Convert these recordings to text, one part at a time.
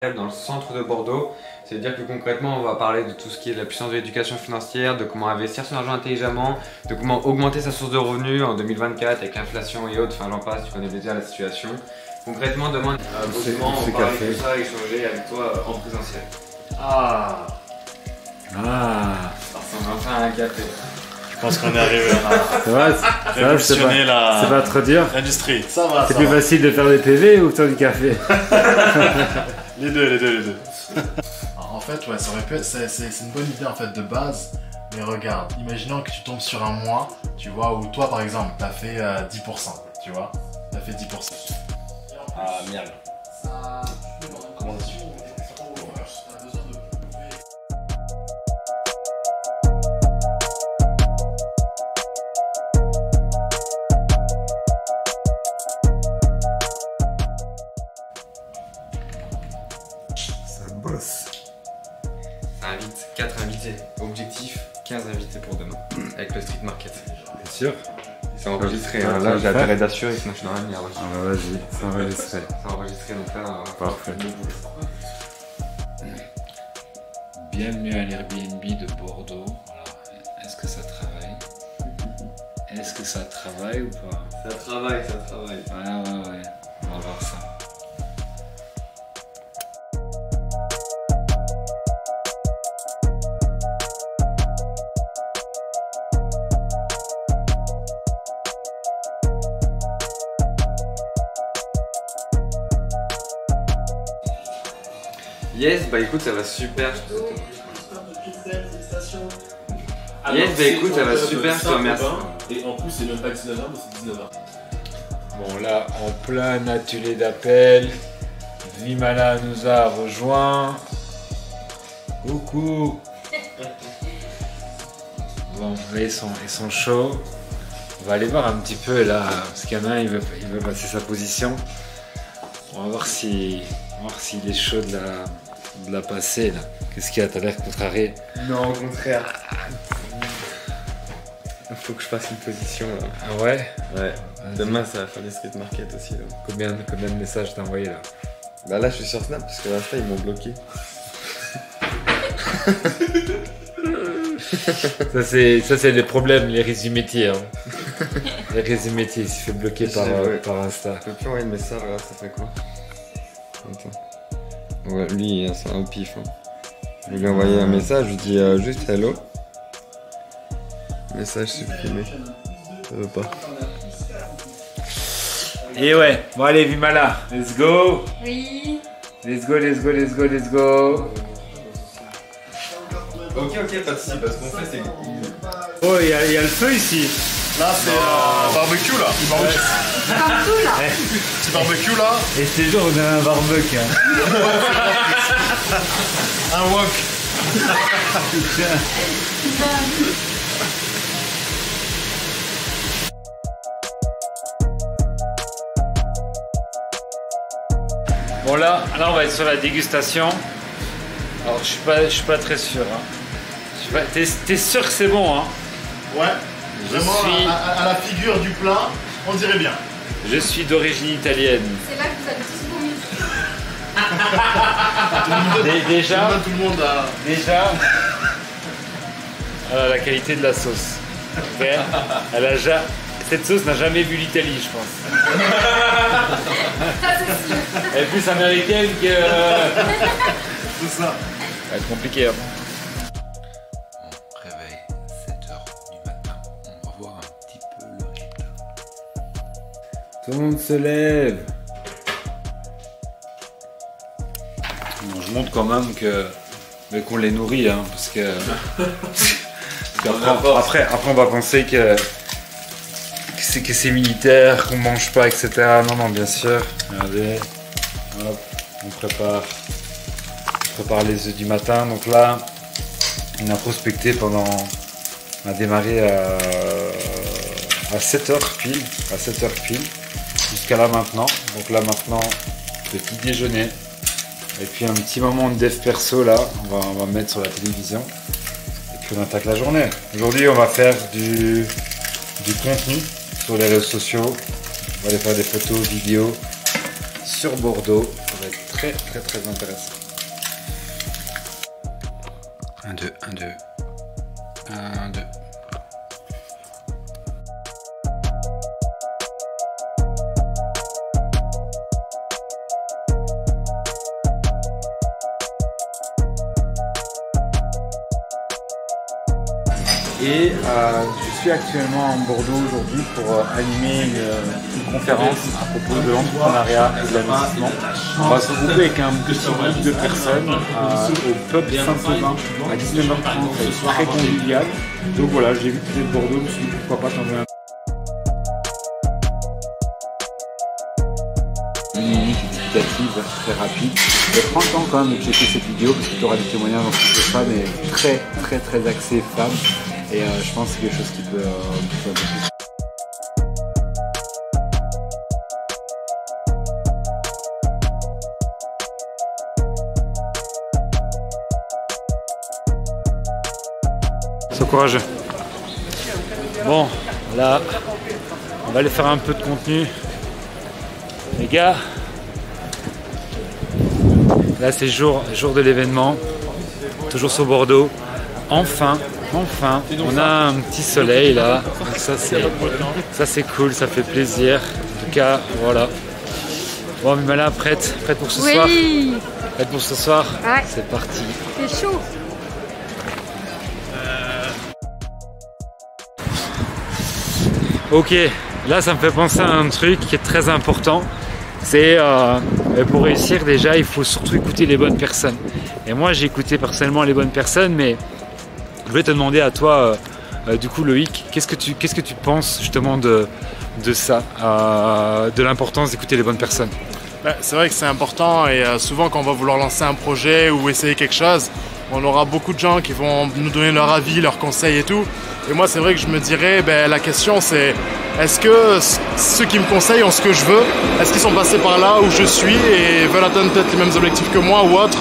Dans le centre de Bordeaux, c'est-à-dire que concrètement on va parler de tout ce qui est de la puissance de l'éducation financière, de comment investir son argent intelligemment, de comment augmenter sa source de revenus en 2024 avec l'inflation et autres, enfin j'en passe, tu connais déjà la situation. Concrètement demain, on va parler de tout ça, échanger avec toi en présentiel. Ah. Ça ressemble enfin à un café. Je pense qu'on est arrivé à Ça va, révolutionner c'est pas trop dur. l'industrie. Ça va, C'est plus facile de faire des PV ou de faire du café? Les deux. En fait, ouais, ça aurait pu être, c'est une bonne idée en fait de base. Mais regarde, imaginons que tu tombes sur un mois, tu vois, où toi par exemple, t'as fait 10%, tu vois. T'as fait 10%. Ah, merde. Recommandation. Ça bosse. Ça invite 4 invités. Objectif 15 invités pour demain avec le street market. Bien sûr. C'est enregistré, Ça, hein. ça Là j'ai va intérêt d'assurer, sinon je suis dans la merde. Ah bah vas-y, c'est enregistré. C'est enregistré donc là, Parfait. Bienvenue à l'Airbnb de Bordeaux. Alors, est-ce que ça travaille? Est-ce que ça travaille ou pas? Ça travaille. Ouais. On va voir ça. Yes, bah écoute, ça va super. Yes, bah écoute, ça va super, je te remercie. Et en plus, c'est même pas 19h, mais c'est 19h. Bon, là, en plein atelier d'appel, Vimala nous a rejoint. Coucou. Bon, là, ils sont chauds. On va aller voir un petit peu là, parce qu'il y en a un, il veut passer sa position. On va voir s'il est chaud de la passer là. Qu'est-ce qu'il y a? T'as l'air contrarié. Non, au contraire. Il faut que je fasse une position là. Ah ouais? Ouais. Demain, ça va faire des street market aussi là. Combien de messages t'as envoyé là? Bah là, je suis sur Snap parce que l'insta ils m'ont bloqué. Ça c'est les problèmes, les résumétiers. Hein. Les résumétiers, il se fait bloquer par Insta. Je peux plus envoyer de message là, ça fait quoi? Attends. Ouais, lui, c'est un pif. Hein. Je vais lui envoyer un message, je dis juste hello. Message supprimé. Ça veut pas. Et ouais, bon allez Vimala, let's go. Oui. Let's go. Ok, pas de soucis, parce qu'on fait c'est. Oh, il y a le feu ici. Là, c'est barbecue là. Partout là. Petit barbecue là. Et ces jours, on a un barbecue. Un wok. Bon là on va être sur la dégustation. Alors je suis pas très sûr. Hein. T'es sûr que c'est bon hein? Ouais. Vraiment à la figure du plat, on dirait bien. Je suis d'origine italienne. C'est là que vous avez tous vomi. Déjà, Tout le monde a... la qualité de la sauce. Ok. Cette sauce n'a jamais vu l'Italie, je pense. Ça c'est sûr. Elle est plus américaine que... C'est ça. Ça va être compliqué. Hein. Réveil, 7h du matin. On va voir un petit peu le rythme. Tout le monde se lève. Bon, je montre quand même qu'on les nourrit, hein, parce que... après, on va penser que c'est militaire, qu'on mange pas, etc. Non, bien sûr. Regardez, hop, on prépare les œufs du matin. Donc là, on a prospecté on a démarré à 7h pile, jusqu'à là maintenant. Donc là maintenant, petit déjeuner. Et puis un petit moment de dev perso là, on va mettre sur la télévision. Et puis on attaque la journée. Aujourd'hui, on va faire du contenu sur les réseaux sociaux. On va aller faire des photos, vidéos sur Bordeaux. va être très très très intéressant. 1, 2, 1, 2. 1, 2. Et je suis actuellement en Bordeaux aujourd'hui pour animer une conférence à propos de l'entrepreneuriat et de l'investissement. On va se regrouper avec un petit groupe de personnes au pub Saint-Sauvin à 19h30, c'est très convivial. Donc voilà, j'ai vu que tu es de Bordeaux, je me suis dit pourquoi pas t'envoyer un explicative très rapide. Mais prends le temps quand même de checker cette vidéo parce que tu auras des témoignages en plus de femmes et très très très axé femmes. Et je pense que c'est quelque chose qui peut aboutir. Sois courageux. Bon, là, on va aller faire un peu de contenu. Les gars, là c'est jour de l'événement, toujours sur Bordeaux. Enfin, on a un petit soleil là, donc ça c'est cool, ça fait plaisir. En tout cas, voilà. Bon, Mimala, prête pour ce soir? Prête pour ce soir? Ouais. C'est parti. C'est chaud. Ok, là ça me fait penser à un truc qui est très important. C'est pour réussir déjà, il faut surtout écouter les bonnes personnes. Et moi j'ai écouté personnellement les bonnes personnes, mais je voulais te demander à toi, du coup Loïc, qu'est-ce que tu penses justement de ça, de l'importance d'écouter les bonnes personnes? C'est vrai que c'est important et souvent quand on va vouloir lancer un projet ou essayer quelque chose, on aura beaucoup de gens qui vont nous donner leur avis, leurs conseils et tout. Et moi c'est vrai que je me dirais, la question c'est, est-ce que ceux qui me conseillent ont ce que je veux? Est-ce qu'ils sont passés par là où je suis et veulent atteindre peut-être les mêmes objectifs que moi ou autres?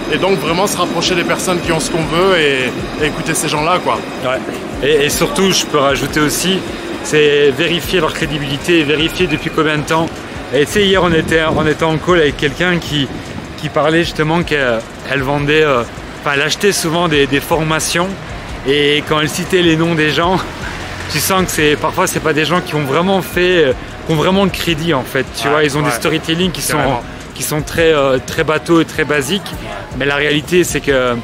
Et donc vraiment se rapprocher des personnes qui ont ce qu'on veut et écouter ces gens-là, quoi. Ouais. Et surtout, je peux rajouter aussi, c'est vérifier leur crédibilité, vérifier depuis combien de temps. Et tu sais, hier on était en call avec quelqu'un qui parlait justement qu'elle vendait, elle achetait souvent des formations et quand elle citait les noms des gens, tu sens que parfois c'est pas des gens qui ont vraiment le crédit en fait. Tu vois, ils ont des storytelling qui sont très, très bateaux et très basiques, mais la réalité c'est que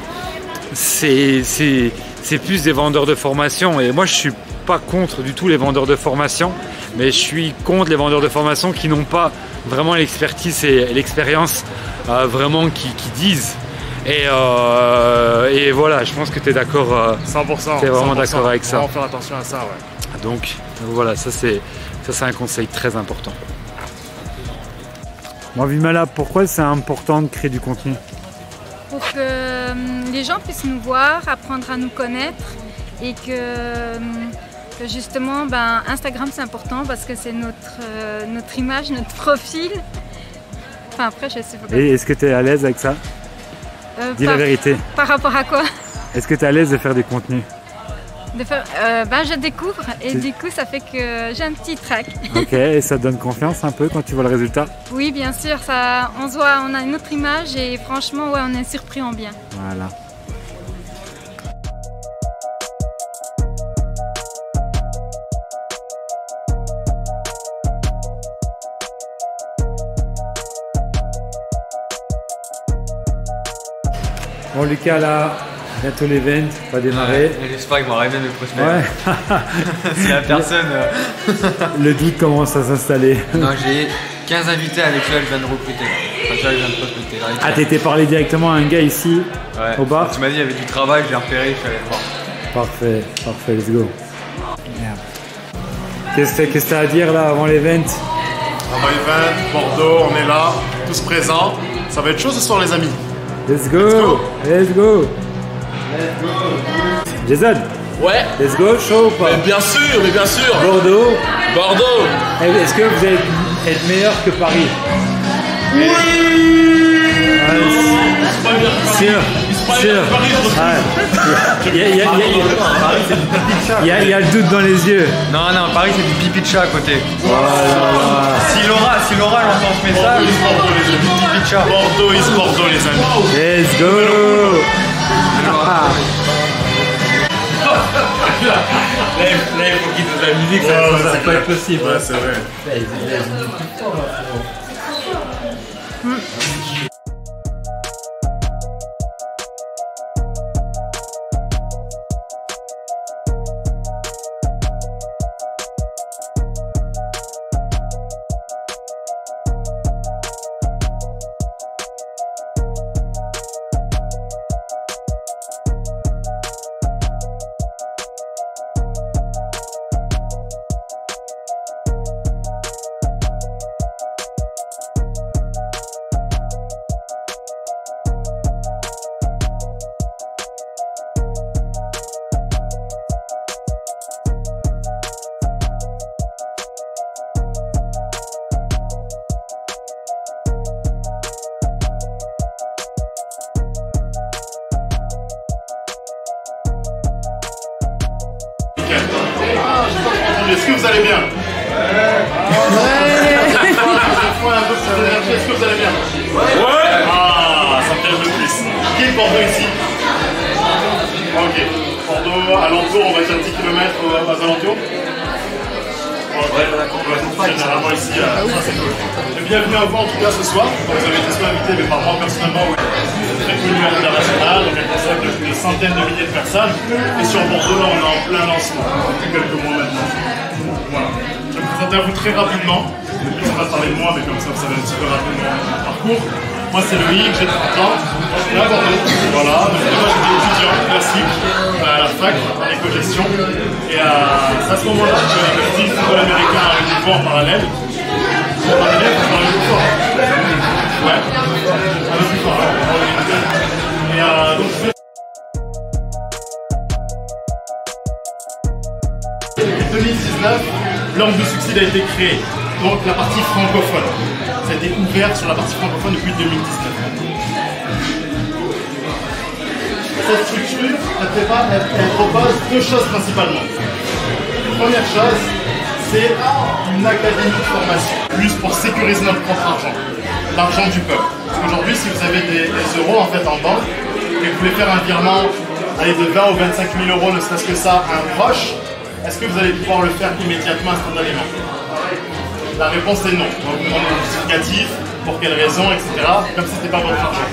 c'est plus des vendeurs de formation. Et moi je suis pas contre du tout les vendeurs de formation, mais je suis contre les vendeurs de formation qui n'ont pas vraiment l'expertise et l'expérience vraiment qui disent. Et voilà, je pense que tu es d'accord. 100%. Tu es vraiment d'accord avec ça. On va faire attention à ça, ouais. Donc voilà, ça c'est un conseil très important. Bon, Vimala, pourquoi c'est important de créer du contenu? Pour que les gens puissent nous voir, apprendre à nous connaître et que justement, Instagram c'est important parce que c'est notre image, notre profil. Enfin après, je sais pas. Et est-ce que tu es à l'aise avec ça? Dis la vérité. Par rapport à quoi? Est-ce que tu es à l'aise de faire des contenus? Je découvre et du coup ça fait que j'ai un petit trac. Ok, et ça te donne confiance un peu quand tu vois le résultat? Oui, bien sûr, on a une autre image et franchement, ouais, on est surpris en bien. Voilà. Bon Lucas, là, bientôt l'event va démarrer. J'espère qu'il m'aura bien me prospects. Ouais. Si la personne... Le doute commence à s'installer. Non, j'ai 15 invités avec qui je viens de recruter. Enfin, je viens de recruter. Ah, t'étais parlé directement à un gars ici, ouais, au bar? Tu m'as dit il y avait du travail, j'ai repéré, je suis allé le voir. Parfait, let's go. Merde. Qu'est-ce que t'as à dire là avant l'event? Avant l'event, Bordeaux, on est là, tous présents. Ça va être chaud ce soir les amis. Let's go. Jason. Ouais. Let's go, chaud ou pas? Mais bien sûr. Bordeaux. Bordeaux. Est-ce que vous allez être meilleur que Paris? Oui. Sûr. sûr. Il y a le doute dans les yeux. Non, non, Paris c'est du pipi de chat à côté. Voilà. Si Laura elle entend ce message, c'est du pipi de chat. Bordeaux is Bordeaux, les amis. Let's go. Là, il faut qu'il fasse la musique, ça va pas être possible. Ouais, c'est vrai. Est-ce que vous allez bien? Est-ce que vous allez bien? Ouais. Ah, ça me fait un peu plus. Qui est Bordeaux ici? Ok. Bordeaux, alentour, on va dire 10 km aux alentours. Généralement ici, ça c'est cool. Bienvenue à vous en tout cas ce soir. Vous avez été soit invité, mais par moi personnellement, oui. Très connu à l'international, donc un concept de plus de centaines de milliers de personnes. Et sur Bordeaux, là, on est en plein lancement, depuis quelques mois maintenant. Voilà. Je vais me présenter à vous très rapidement. On va parler de moi, mais comme ça, vous savez un petit peu rapidement mon parcours. Moi, c'est Loïc, j'ai 30 ans. Je suis à Bordeaux. Voilà. Donc, moi, j'étais étudiant classique à la fac en éco-gestion. Et c'est à ce moment-là que le petit football américain a eu du vent en parallèle. Vous entendez bien, vous parlez plus fort. Ouais. Un peu plus fort. Et donc, en 2019, l'angle de succès a été créé, donc la partie francophone. Ça a été ouvert sur la partie francophone depuis 2019. Cette structure, elle propose deux choses principalement. La première chose, c'est une académie de formation, plus pour sécuriser notre propre argent, l'argent du peuple. Parce qu'aujourd'hui, si vous avez des euros en fait en banque et que vous voulez faire un virement de 20 ou 25 000 euros, ne serait-ce que ça, à un proche, est-ce que vous allez pouvoir le faire immédiatement, instantanément? La réponse est non. On vous demande un justificatif, pour quelle raison, etc. Comme si ce n'était pas votre argent.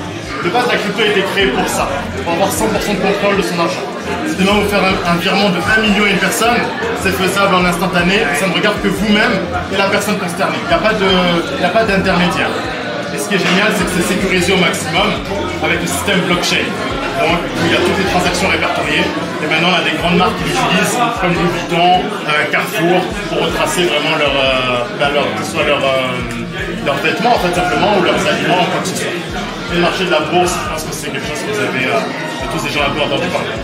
De base, la crypto a été créée pour ça, pour avoir 100% de contrôle de son argent. Si demain vous faire un virement de 1 million à une personne, c'est faisable en instantané, ça ne regarde que vous-même et la personne concernée. Il n'y a pas d'intermédiaire. Et ce qui est génial, c'est que c'est sécurisé au maximum avec le système blockchain. Donc, où il y a toutes les transactions répertoriées. Et maintenant, on a des grandes marques qui l'utilisent, comme Louis Vuitton, Carrefour, pour retracer vraiment que ce soit leurs vêtements, en fait, simplement, ou leurs aliments, ou quoi que ce soit. Et le marché de la bourse, je pense que c'est quelque chose que vous avez tous déjà un peu entendu parler.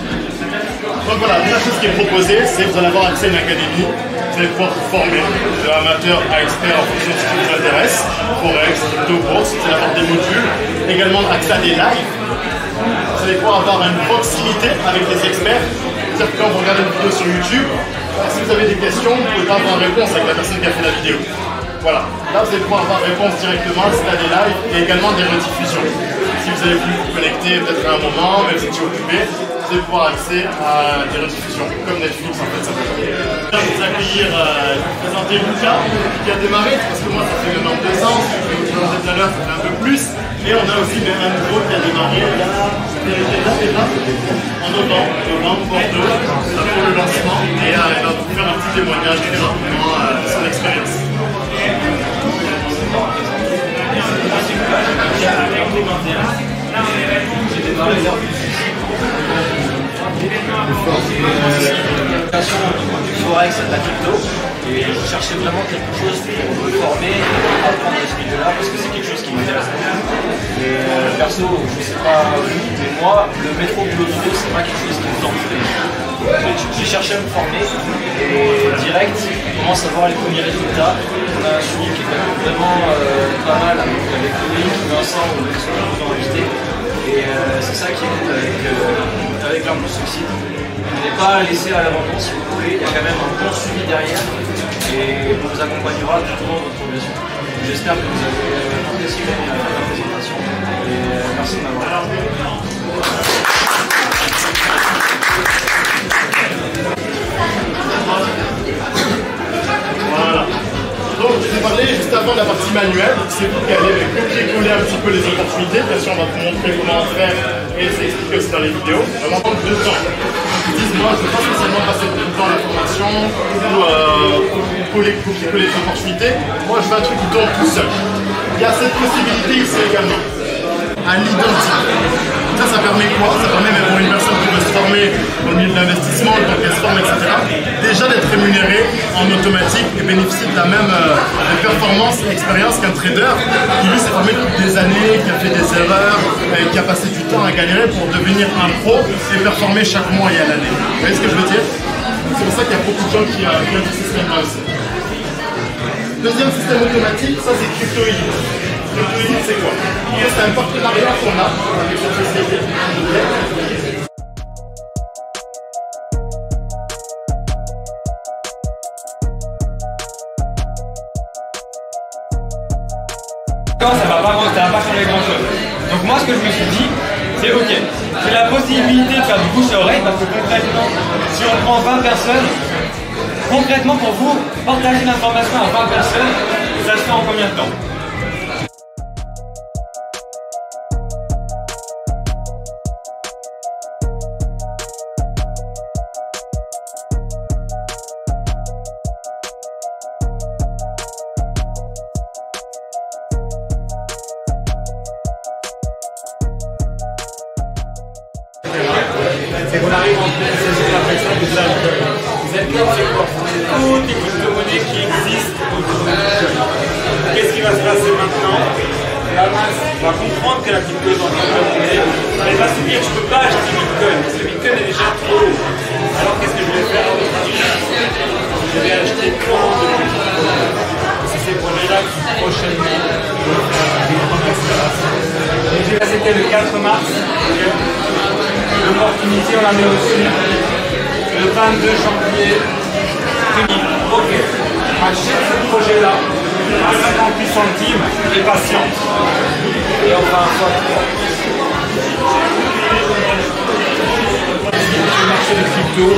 Donc voilà, la première chose qui est proposée, c'est que vous allez avoir accès à une académie. Vous allez pouvoir vous former de amateur à expert en fonction de ce qui vous intéresse. Forex, crypto, bourse, vous allez avoir des modules. Également accès à des lives. Vous allez pouvoir avoir une proximité avec les experts. C'est-à-dire que quand vous regardez une vidéo sur YouTube, si vous avez des questions, vous ne pouvez pas avoir réponse avec la personne qui a fait la vidéo. Voilà, là vous allez pouvoir avoir réponse directement, c'est à des lives et également des rediffusions. Si vous avez voulu vous connecter peut-être à un moment, même si vous êtes occupé, vous allez pouvoir accéder à des rediffusions, comme Netflix en fait simplement. Je vais vous accueillir, vous présenter Lucas qui a démarré, parce que moi ça fait maintenant 2 ans, je vous tout à l'heure ça fait un peu plus, et on a aussi un nouveau qui a démarré là, en novembre, Bordeaux, ça pour le lancement, et il va vous faire un petit témoignage très rapidement de son expérience. Du forex et de la crypto, et je cherchais vraiment quelque chose pour me former et apprendre de ce milieu-là parce que c'est quelque chose qui m'intéresse beaucoup. Et perso, je sais pas vous, mais moi, le métro boulot dodo, c'est pas quelque chose qui me tente. J'ai cherché à me former et direct, on commence à voir les premiers résultats. On a un suivi qui est vraiment pas mal avec Loïc, Vincent, on est invité. Et c'est ça qui est avec l'Ambulance Suicide. On n'est pas laissé à l'abandon si vous voulez, il y a quand même un bon suivi derrière et on vous accompagnera tout au long de votre progression. J'espère que vous avez apprécié la présentation et merci de m'avoir regardé. Voilà. Donc, je vous ai parlé juste avant de la partie manuelle, c'est pour qu'elle ait copier-coller un petit peu les opportunités. Bien sûr, on va vous montrer comment faire et c'est expliqué aussi dans les vidéos. On va prendre 2 temps. Ils disent, moi, je ne veux pas spécialement passer beaucoup de temps à la formation ou copier-coller les opportunités. Moi, je veux un truc qui tourne tout seul. Il y a cette possibilité ici également, à l'identique. Ça permet quoi? Ça permet même pour une personne qui veut se former dans le milieu de l'investissement, le temps qu'elle se forme, etc. Déjà d'être rémunéré en automatique et bénéficier de la même performance et expérience qu'un trader qui lui s'est formé depuis des années, qui a fait des erreurs, qui a passé du temps à galérer pour devenir un pro et performer chaque mois et à l'année. Vous voyez ce que je veux dire? C'est pour ça qu'il y a beaucoup de gens qui viennent de ce système-là aussi. Deuxième système automatique, ça c'est CryptoElite. CryptoElite c'est quoi? C'est un partenariat qu'on a avec cette société. Ça va pas changer grand chose. Donc moi ce que je me suis dit, c'est ok, c'est la possibilité de faire du bouche à oreille parce que concrètement, si on prend 20 personnes, concrètement pour vous, partager l'information à 20 personnes, ça se fait en combien de temps? C'est qu'on arrive en pleine saison d'impression de ça. Vous êtes là, c'est quoi? Toutes les crypto-monnaies qui existent autour de Bitcoin. Qu'est-ce qui va se passer maintenant? La masse va comprendre que la crypto est en train de monter. Elle va se dire je ne peux pas acheter Bitcoin parce que Bitcoin est déjà trop haut. Alors qu'est-ce que je vais faire? Je vais acheter plein de Bitcoin. C'est ces projets-là qui prochainement vont faire des grandes accélérations. C'était le 4 mars. L'opportunité, on la met aussi le 22 janvier 2000. Ok, achète ce projet-là à 58 centimes et patiente. Et on va un fois le marché des cryptos,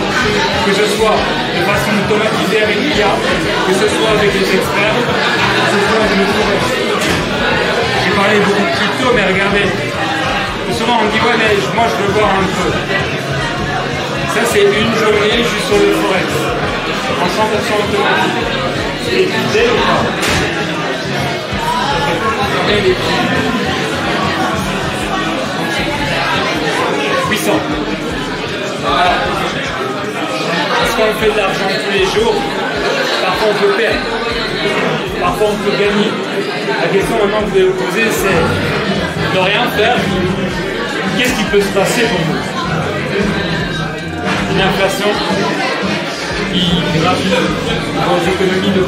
que ce soit de façon automatisée avec l'IA, que ce soit avec les experts, que ce soit avec le forex. J'ai parlé beaucoup de crypto, mais regardez. Souvent on me dit ouais mais moi je veux voir un peu. Ça c'est une journée juste sur le forex. En 100% automatique. C'est étudié ou pas? Et les prix. Puissant. Voilà. Parce qu'on fait de l'argent tous les jours, parfois on peut perdre. Parfois on peut gagner. La question maintenant que vous devez vous poser c'est de rien faire. Qu'est-ce qui peut se passer pour vous? Une inflation qui gravit vos économies de...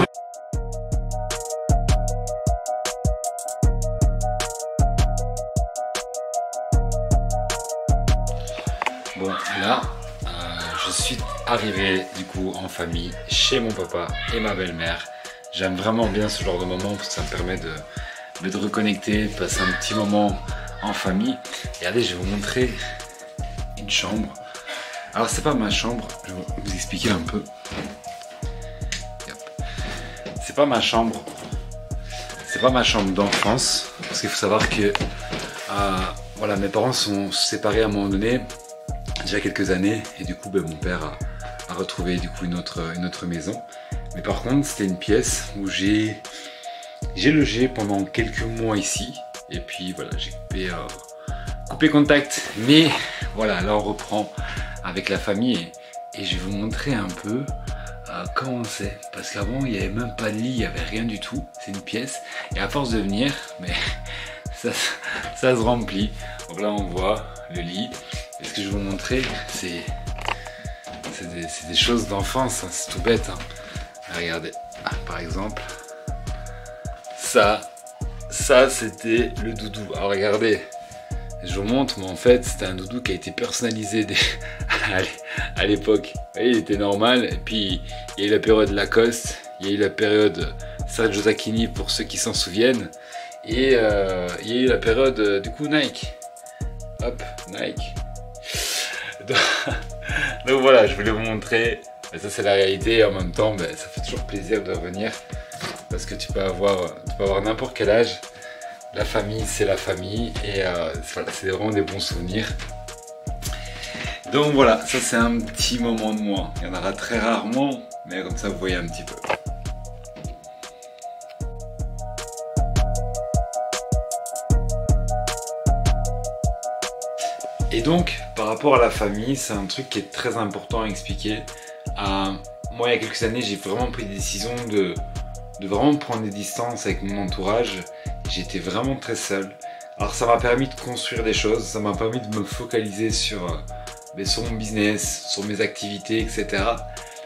Bon, là, je suis arrivé du coup en famille chez mon papa et ma belle-mère. J'aime vraiment bien ce genre de moment parce que ça me permet de reconnecter, de passer un petit moment en famille. Et regardez, je vais vous montrer une chambre. Alors c'est pas ma chambre, je vais vous expliquer un peu. C'est pas ma chambre. C'est pas ma chambre d'enfance. Parce qu'il faut savoir que voilà, mes parents sont séparés à un moment donné, déjà quelques années, et du coup mon père a retrouvé du coup une autre maison. Mais par contre c'était une pièce où j'ai logé pendant quelques mois ici. Et puis voilà, j'ai coupé contact. Mais voilà, là on reprend avec la famille et je vais vous montrer un peu comment c'est. Parce qu'avant il n'y avait même pas de lit, il n'y avait rien du tout. C'est une pièce. Et à force de venir, mais ça se remplit. Donc là on voit le lit. Et ce que je vais vous montrer, c'est des choses d'enfance, hein. C'est tout bête, hein. Regardez, par exemple, ça c'était le doudou. Alors regardez, Je vous montre, mais en fait, c'était un doudou qui a été personnalisé à l'époque. Vous voyez, il était normal. Et puis, il y a eu la période Lacoste, il y a eu la période Sergio Tacchini pour ceux qui s'en souviennent. Et il y a eu la période, du coup, Nike. Hop, Nike. Donc voilà, je voulais vous montrer. Ça, c'est la réalité. Et en même temps, ça fait toujours plaisir de revenir. Parce que tu peux avoir n'importe quel âge. La famille, c'est la famille et voilà, c'est vraiment des bons souvenirs. Donc voilà, ça c'est un petit moment de moi. Il y en aura très rarement, mais comme ça vous voyez un petit peu. Et donc, par rapport à la famille, c'est un truc qui est très important à expliquer. Moi, il y a quelques années, j'ai vraiment pris des décisions de vraiment prendre des distances avec mon entourage. J'étais vraiment très seul. Alors ça m'a permis de construire des choses, ça m'a permis de me focaliser sur mon business, sur mes activités, etc.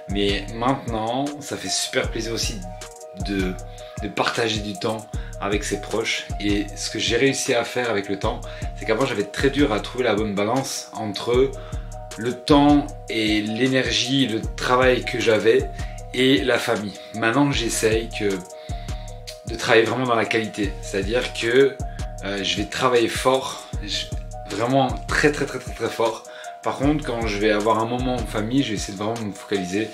Mais maintenant, ça fait super plaisir aussi de partager du temps avec ses proches. Et ce que j'ai réussi à faire avec le temps, c'est qu'avant j'avais très dur à trouver la bonne balance entre le temps et l'énergie, le travail que j'avais et la famille. Maintenant j'essaye de travailler vraiment dans la qualité, c'est-à-dire que je vais travailler fort, vraiment très fort. Par contre, quand je vais avoir un moment en famille, je vais essayer de vraiment me focaliser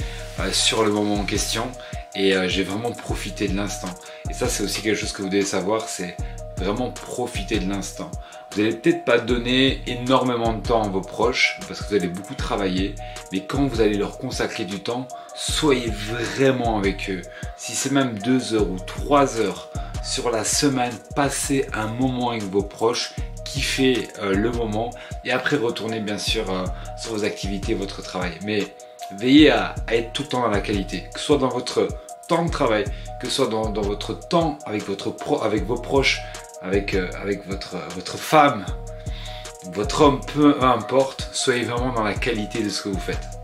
sur le moment en question et je vais vraiment profiter de l'instant. Et ça, c'est aussi quelque chose que vous devez savoir, c'est vraiment profiter de l'instant. Vous n'allez peut-être pas donner énormément de temps à vos proches parce que vous allez beaucoup travailler, mais quand vous allez leur consacrer du temps, soyez vraiment avec eux. Si c'est même 2 heures ou 3 heures sur la semaine, passez un moment avec vos proches, kiffez le moment et après retournez bien sûr sur vos activités, votre travail. Mais veillez à être tout le temps dans la qualité, que ce soit dans votre temps de travail, que ce soit dans votre temps avec vos proches, avec votre femme, votre homme, peu importe, soyez vraiment dans la qualité de ce que vous faites.